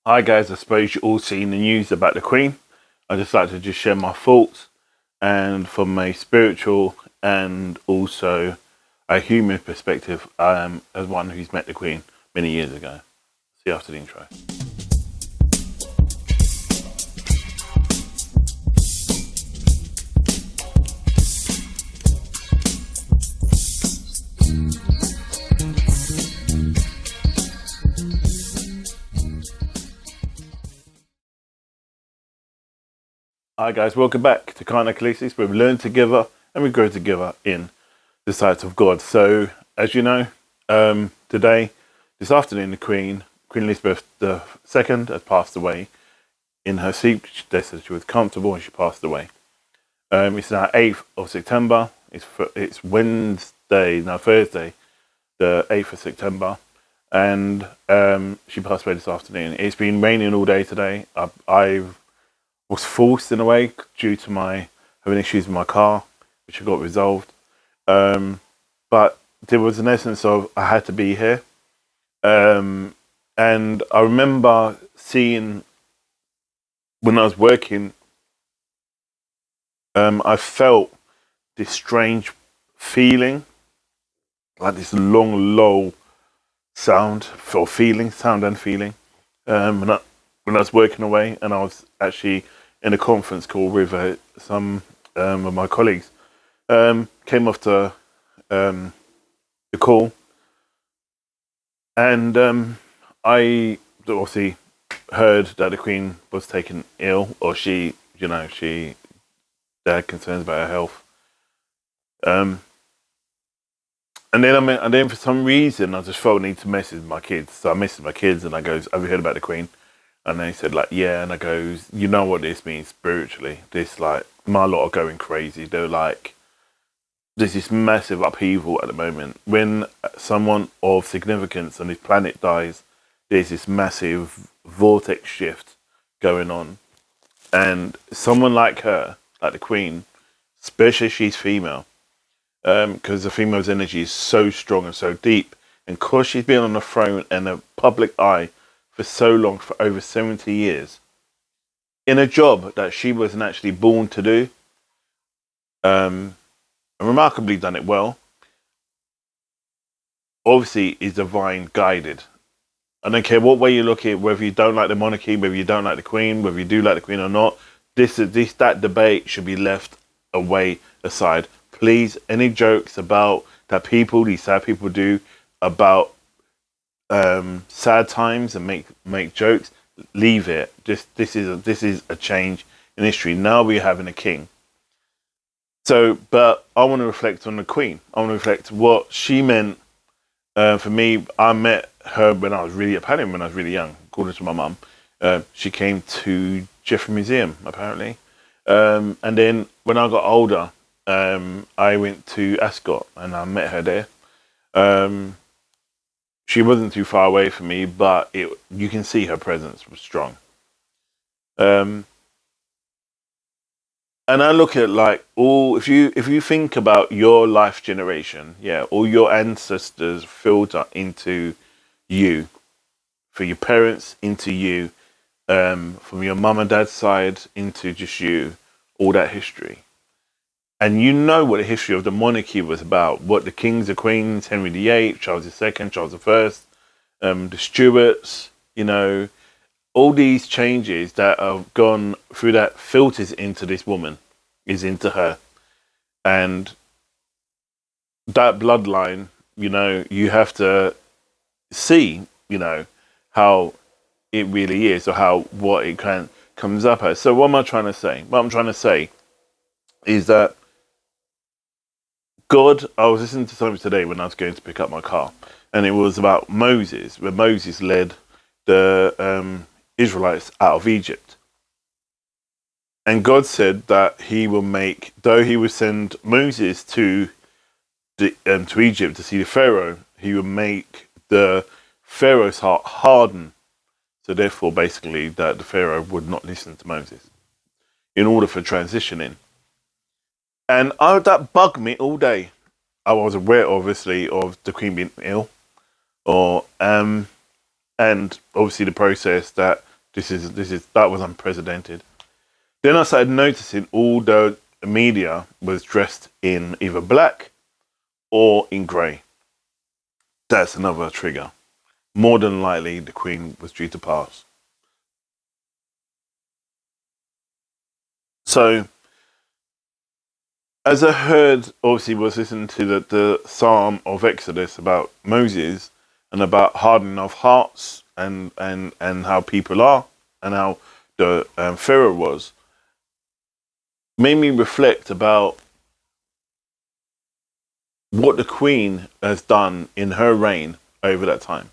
Hi guys, I suppose you all seen the news about the Queen. I just like to just share my thoughts and from a spiritual and also a human perspective, as one who's met the Queen many years ago. See you after the intro. Hi guys, welcome back to Kind Ecclesiastes, where we learn together and we grow together in the sight of God. So, as you know, this afternoon, the Queen Elizabeth II, has passed away in her sleep. They said she was comfortable and she passed away. It's now 8th of September. It's Thursday, the 8th of September, and she passed away this afternoon. It's been raining all day today. I was forced in a way due to my having issues with my car, which I got resolved. But there was an essence of I had to be here. And I remember seeing when I was working, I felt this strange feeling, like this long, low sound and feeling. When I was working away, and I was actually in a conference call with some of my colleagues, came off the call, and I obviously heard that the Queen was taken ill, or she had concerns about her health. And then for some reason I just felt the need to message my kids. So I messaged my kids and I goes, "Have you heard about the Queen?" And they said like, "Yeah." And I goes, "You know what this means spiritually? This like my lot are going crazy. They're like, there's this massive upheaval at the moment. When someone of significance on this planet dies, there's this massive vortex shift going on. And someone like her, like the Queen, especially if she's female, because the female's energy is so strong and so deep, and because she's been on the throne and the public eye for so long, for over 70 years, in a job that she wasn't actually born to do, and remarkably done it well, obviously is divine guided. I don't care what way you look at it, whether you don't like the monarchy, whether you don't like the Queen, whether you do like the Queen or not, that debate should be left aside. Please, any jokes about these sad people do about sad times and make jokes, leave it. This is a change in history. Now we're having a king. So, but I want to reflect on the Queen. I want to reflect what she meant for me. I met her when I was really young, according to my mum. She came to Jeffrey Museum, apparently. And then when I got older, I went to Ascot and I met her there. She wasn't too far away from me, but you can see her presence was strong. And I look at like if you think about your life generation, all your ancestors filter into you, for your parents into you, from your mum and dad's side into just you, all that history. And you know what the history of the monarchy was about, what the kings, the queens, Henry VIII, Charles II, Charles I, the Stuarts, all these changes that have gone through that filters into this woman, is into her. And that bloodline, you have to see, how it really is, or what it comes up as. So what am I trying to say? What I'm trying to say is that God, I was listening to something today when I was going to pick up my car, and it was about Moses, where Moses led the Israelites out of Egypt. And God said that he will though he would send Moses to Egypt to see the Pharaoh, he would make the Pharaoh's heart harden. So therefore, basically, that the Pharaoh would not listen to Moses in order for transitioning. And that bugged me all day. I was aware, obviously, of the Queen being ill, and obviously the process that That was unprecedented. Then I started noticing all the media was dressed in either black or in grey. That's another trigger. More than likely, the Queen was due to pass. So, as I heard, obviously, was listening to the Psalm of Exodus about Moses and about hardening of hearts and how people are and how the Pharaoh was, made me reflect about what the Queen has done in her reign over that time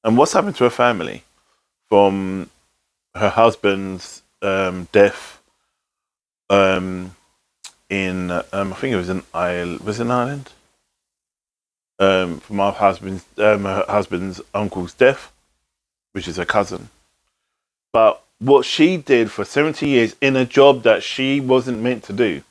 and what's happened to her family from her husband's death in I think it was in Ireland. Was it in Ireland? From her husband's uncle's death, which is her cousin. But what she did for 70 years in a job that she wasn't meant to do,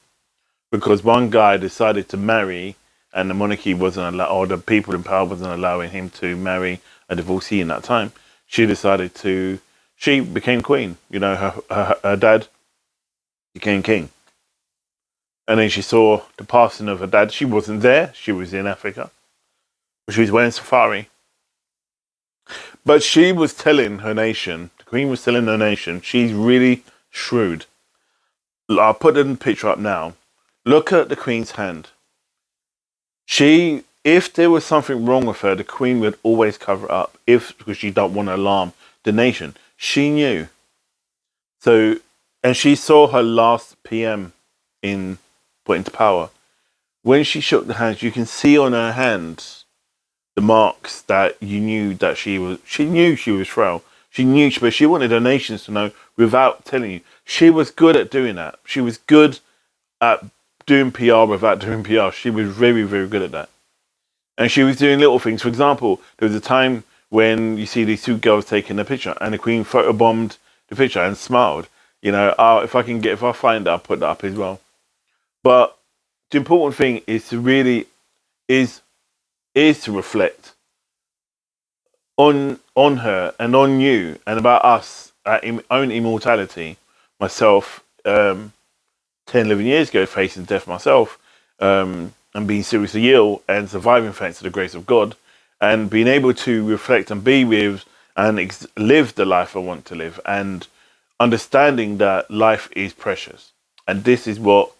because one guy decided to marry, and the monarchy wasn't allowed, or the people in power wasn't allowing him to marry a divorcee in that time. She decided to. She became queen. You know, her dad became king. And then she saw the passing of her dad. She wasn't there. She was in Africa. She was wearing safari. But she was telling her nation, the Queen was telling her nation, she's really shrewd. I'll put the picture up now. Look at the Queen's hand. If there was something wrong with her, the Queen would always cover it up. Because she don't want to alarm the nation. She knew. So, and she saw her last PM put into power. When she shook the hands, you can see on her hands the marks that you knew that she knew she was frail. But she wanted her nations to know without telling you. She was good at doing that. She was good at doing PR without doing PR. She was very, very good at that. And she was doing little things. For example, there was a time when you see these two girls taking a picture and the Queen photobombed the picture and smiled. You know, if I find it, I'll put that up as well. But the important thing is to really is to reflect on her and on you and about us, our own immortality. Myself, 10, 11 years ago, facing death myself, and being seriously ill and surviving thanks to the grace of God, and being able to reflect and be with and live the life I want to live, and understanding that life is precious. And this is what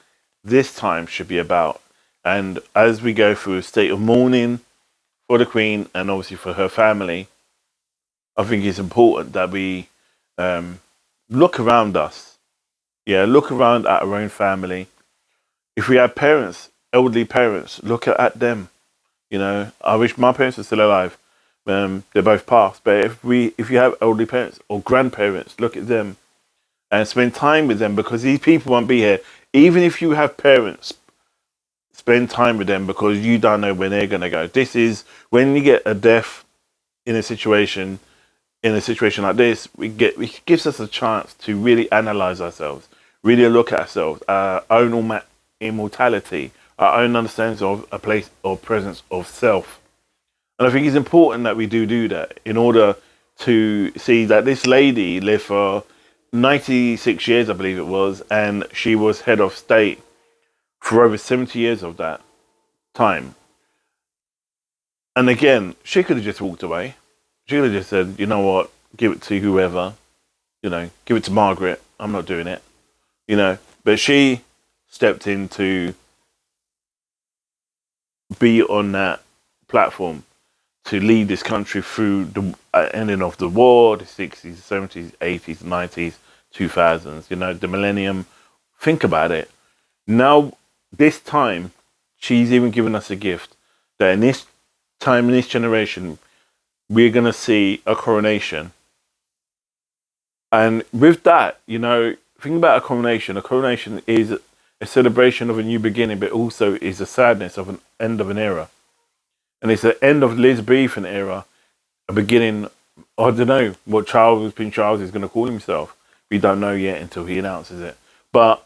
this time should be about. And as we go through a state of mourning for the Queen and obviously for her family, I think it's important that we look around us. Yeah, look around at our own family. If we have parents, elderly parents, look at them. You know, I wish my parents were still alive. They're both passed. But if you have elderly parents or grandparents, look at them and spend time with them, because these people won't be here. Even if you have parents, spend time with them, because you don't know when they're going to go. This is when you get a death in a situation like this, it gives us a chance to really analyze ourselves, really look at ourselves, our own immortality, our own understanding of a place or presence of self. And I think it's important that we do that in order to see that this lady lived for 96 years, I believe it was, and she was head of state for over 70 years of that time. And again, she could have just walked away. She could have just said, you know what, give it to whoever, you know, give it to Margaret. I'm not doing it, you know. But she stepped in to be on that platform to lead this country through the ending of the war, the 60s, 70s, 80s, 90s, 2000s, you know, the millennium. Think about it. Now, this time, she's even given us a gift that in this time, in this generation, we're going to see a coronation. And with that, you know, think about a coronation. A coronation is a celebration of a new beginning, but also is a sadness of an end of an era. And it's the end of the Elizabethan era, a beginning. I don't know what Prince Charles is going to call himself. We don't know yet until he announces it. But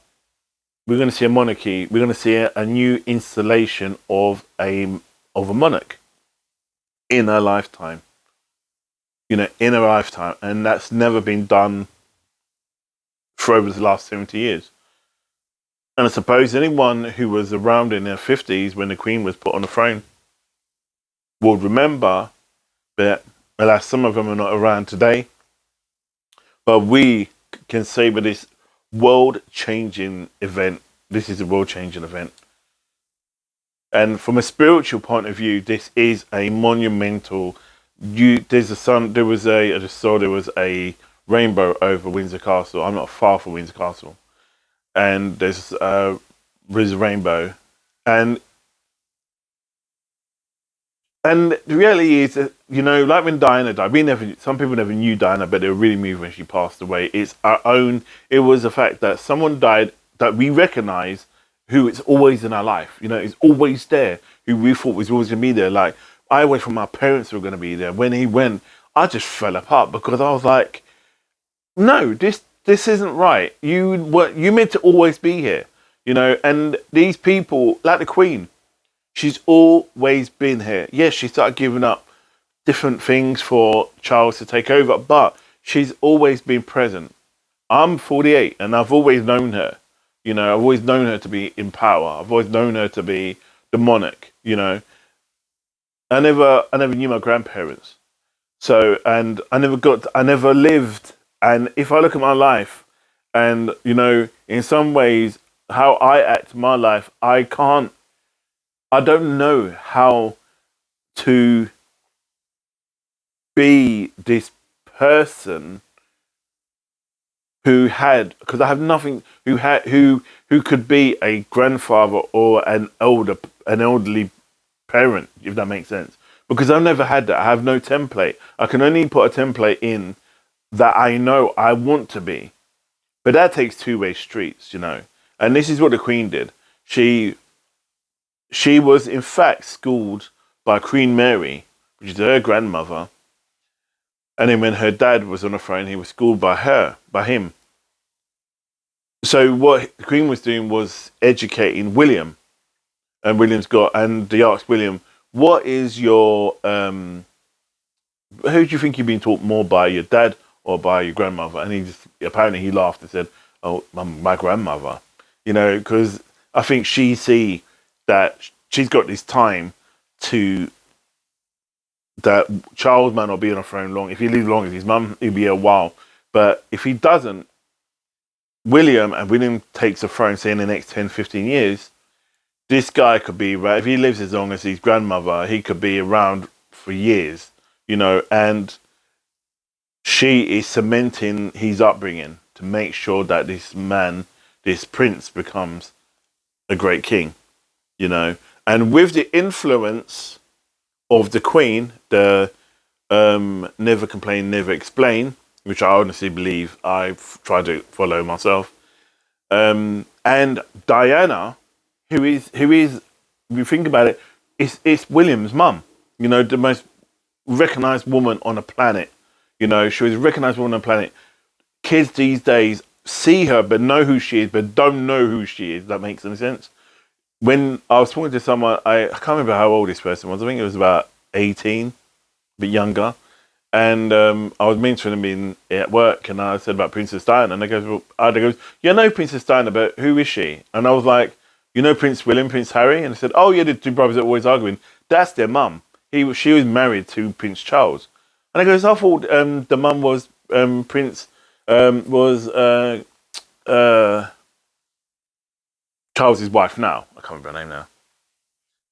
we're going to see a monarchy. We're going to see a new installation of a monarch in our lifetime. in a lifetime, and that's never been done for over the last 70 years. And I suppose anyone who was around in their 50s when the Queen was put on the throne will remember that, alas, some of them are not around today, but we can say with this world-changing event, this is a world-changing event. And from a spiritual point of view, this is a monumental. I just saw there was a rainbow over Windsor Castle. I'm not far from Windsor Castle, and there's a rainbow, and the reality is that, like when Diana died, some people never knew Diana, but they were really moved when she passed away. It was the fact that someone died that we recognize, who is always in our life, is always there, who we thought was always going to be there. Like, I went from my parents were going to be there. When he went, I just fell apart because I was like, no, this isn't right. You meant to always be here, and these people, like the Queen, she's always been here. Yes, she started giving up different things for Charles to take over, but she's always been present. I'm 48 and I've always known her. I've always known her to be in power. I've always known her to be the monarch, I never knew my grandparents. So, and I never lived. And if I look at my life and, in some ways, how I act my life, I don't know how to be this person because I have nothing, who could be a grandfather or an elderly parent, if that makes sense. Because I've never had that. I have no template. I can only put a template in that I know I want to be. But that takes two-way streets, And this is what the Queen did. She was in fact schooled by Queen Mary, which is her grandmother. And then when her dad was on the throne, he was schooled by him. So what the Queen was doing was educating William. And they asked William, what is your, who do you think you've been taught more by, your dad or by your grandmother? And apparently he laughed and said, oh, my grandmother, because I think she see that she's got this time that Charles might not be on the throne long. If he lives long as his mum, he'll be a while. But if he doesn't, William takes the throne, say in the next 10, 15 years, this guy could be, if he lives as long as his grandmother, he could be around for years, and she is cementing his upbringing to make sure that this prince becomes a great king, and with the influence of the Queen, the never complain, never explain, which I honestly believe I've tried to follow myself, and Diana, who is, if you think about it, it's William's mum, the most recognized woman on the planet. She was a recognized woman on the planet. Kids these days see her but know who she is, but don't know who she is. That makes any sense. When I was talking to someone, I can't remember how old this person was. I think it was about 18, a bit younger. And I was mentioning him at work, and I said about Princess Diana, and they goes, Princess Diana, but who is she? And I was like, Prince William, Prince Harry? And I said, oh yeah, the two brothers are always arguing. That's their mum. She was married to Prince Charles. And I goes, I thought the mum was Charles's wife now. I can't remember her name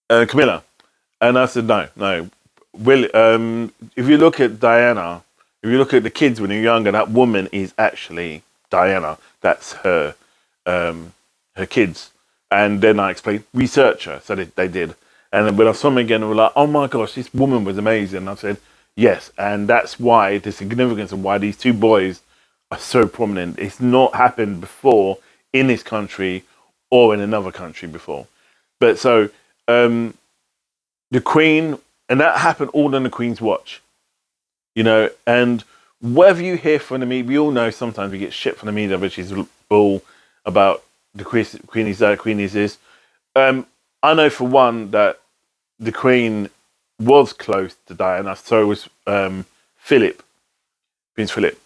now. Camilla. And I said, no. If you look at Diana, if you look at the kids when they're younger, that woman is actually Diana. That's her kids. And then I explained, research her. So they did. And then when I saw them again, they were like, oh my gosh, this woman was amazing. And I said, yes. And that's why the significance of why these two boys are so prominent. It's not happened before in this country or in another country before. But so the Queen, and that happened all on the Queen's watch, and whatever you hear from the media, we all know sometimes we get shit from the media, which is all about the Queen is that, Queen is this. I know for one that the Queen was close to Diana, so was Philip, Prince Philip.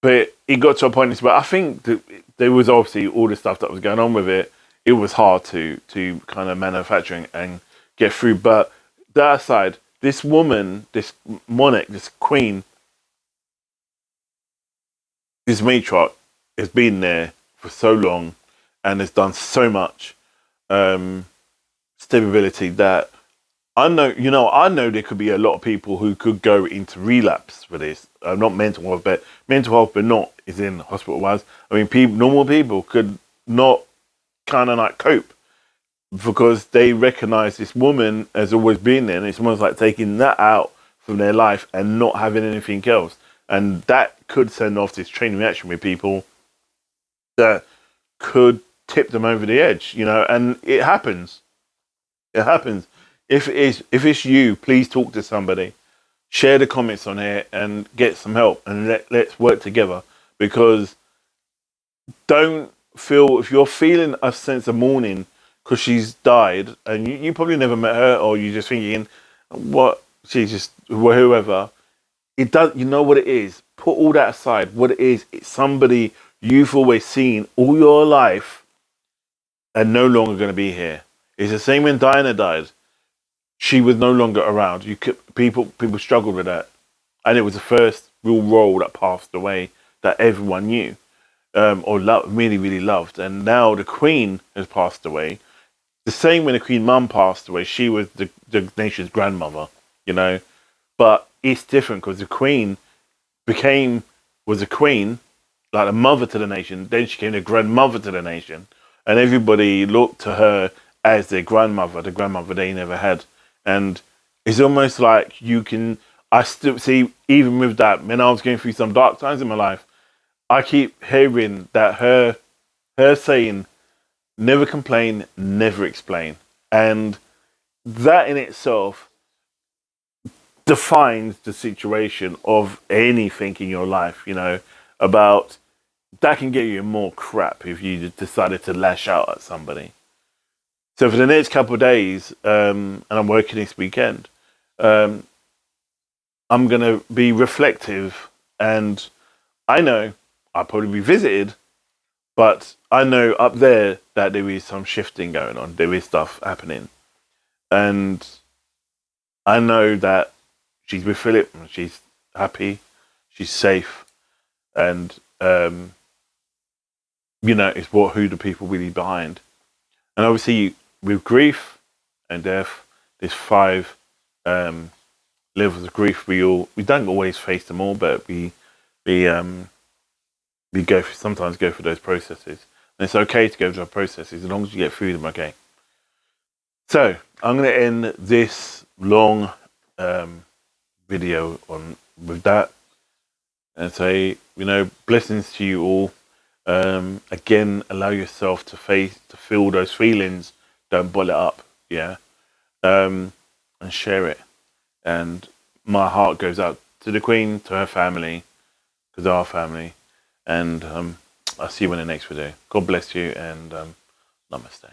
But it got to a point. But I think that there was obviously all the stuff that was going on with it. It was hard to kind of manufacturing and get through. But that aside, this woman, this monarch, this queen, this matriarch has been there for so long and has done so much stability that I know there could be a lot of people who could go into relapse for this. Not mental health, but mental health, but not is in hospital wise. I mean, normal people could not kind of like cope because they recognize this woman has always been there, and it's almost like taking that out from their life and not having anything else, and that could send off this chain reaction with people that could tip them over the edge, and it happens. It happens. If it's you, please talk to somebody. Share the comments on here and get some help, and let's work together. Because don't feel, if you're feeling a sense of mourning because she's died, and you probably never met her, or you're just thinking, what, she's just whoever. It does. You know what it is. Put all that aside. What it is, it's somebody you've always seen all your life, and no longer going to be here. It's the same when Diana died. She was no longer around. People struggled with that, and it was the first real role that passed away that everyone knew, or really, really loved. And now the Queen has passed away. The same when the Queen Mum passed away. She was the nation's grandmother, But it's different because the Queen was a queen, like a mother to the nation. Then she became the grandmother to the nation, and everybody looked to her as their grandmother, the grandmother they never had. And it's almost like I still see, even with that, when I was going through some dark times in my life, I keep hearing that her saying, never complain, never explain. And that in itself defines the situation of anything in your life, about that can get you more crap if you decided to lash out at somebody. So for the next couple of days, and I'm working this weekend, I'm going to be reflective, and I know I'll probably be visited, but I know up there that there is some shifting going on. There is stuff happening. And I know that she's with Philip, and she's happy, she's safe, and, it's who the people really behind. And obviously, with grief and death, there's 5 levels of grief. We don't always face them all, but we sometimes go through those processes, and it's okay to go through those processes as long as you get through them. Okay. So I'm going to end this long video with that, and say, blessings to you all. Again, allow yourself to feel those feelings. Don't bottle it up, and share it. And my heart goes out to the Queen, to her family, because our family. And I'll see you in the next video. God bless you, and namaste.